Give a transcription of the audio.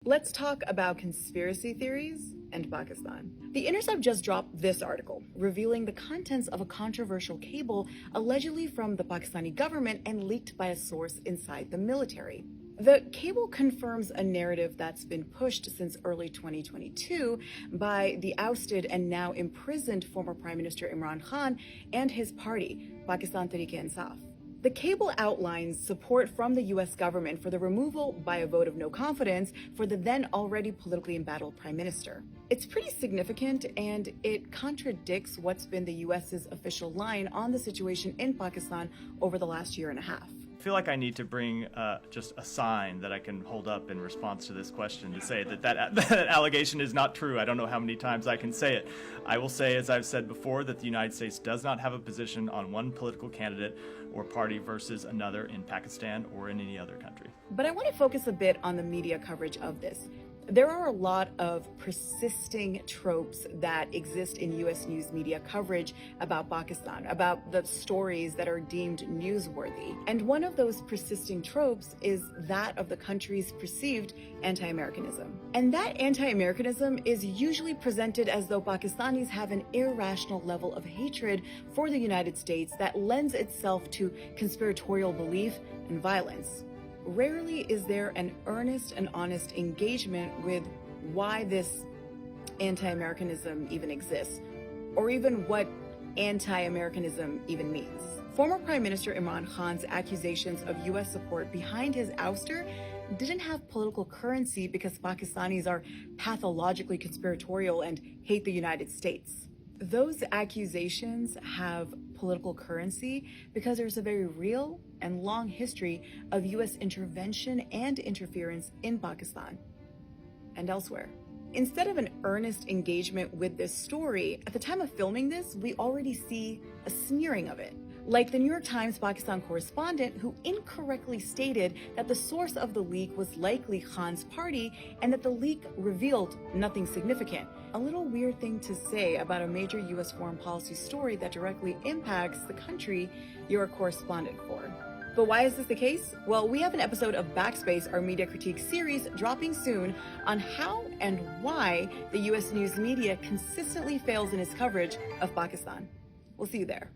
Let's talk about conspiracy theories and Pakistan. The Intercept just dropped this article, revealing the contents of a controversial cable allegedly from the Pakistani government and leaked by a source inside the military. The cable confirms a narrative that's been pushed since early 2022 by the ousted and now imprisoned former Prime Minister Imran Khan and his party, Pakistan Tehreek-e-Insaf. The cable outlines support from the U.S. government for the removal by a vote of no confidence for the then already politically embattled prime minister. It's pretty significant, and it contradicts what's been the U.S.'s official line on the situation in Pakistan over the last year and a half. I feel like I need to bring just a sign that I can hold up in response to this question to say that allegation is not true. I don't know how many times I can say it. I will say, as I've said before, that the United States does not have a position on one political candidate or party versus another in Pakistan or in any other country. But I want to focus a bit on the media coverage of this. There are a lot of persisting tropes that exist in U.S. news media coverage about Pakistan, about the stories that are deemed newsworthy. And one of those persisting tropes is that of the country's perceived anti-Americanism. And that anti-Americanism is usually presented as though Pakistanis have an irrational level of hatred for the United States that lends itself to conspiratorial belief and violence. Rarely is there an earnest and honest engagement with why this anti-Americanism even exists, or even what anti-Americanism even means. Former Prime Minister Imran Khan's accusations of U.S. support behind his ouster didn't have political currency because Pakistanis are pathologically conspiratorial and hate the United States. Those accusations have political currency because there's a very real and long history of U.S. intervention and interference in Pakistan and elsewhere. Instead of an earnest engagement with this story, at the time of filming this, we already see a smearing of it. Like the New York Times Pakistan correspondent who incorrectly stated that the source of the leak was likely Khan's party and that the leak revealed nothing significant. A little weird thing to say about a major U.S. foreign policy story that directly impacts the country you're a correspondent for. But why is this the case? Well, we have an episode of Backspace, our media critique series, dropping soon on how and why the U.S. news media consistently fails in its coverage of Pakistan. We'll see you there.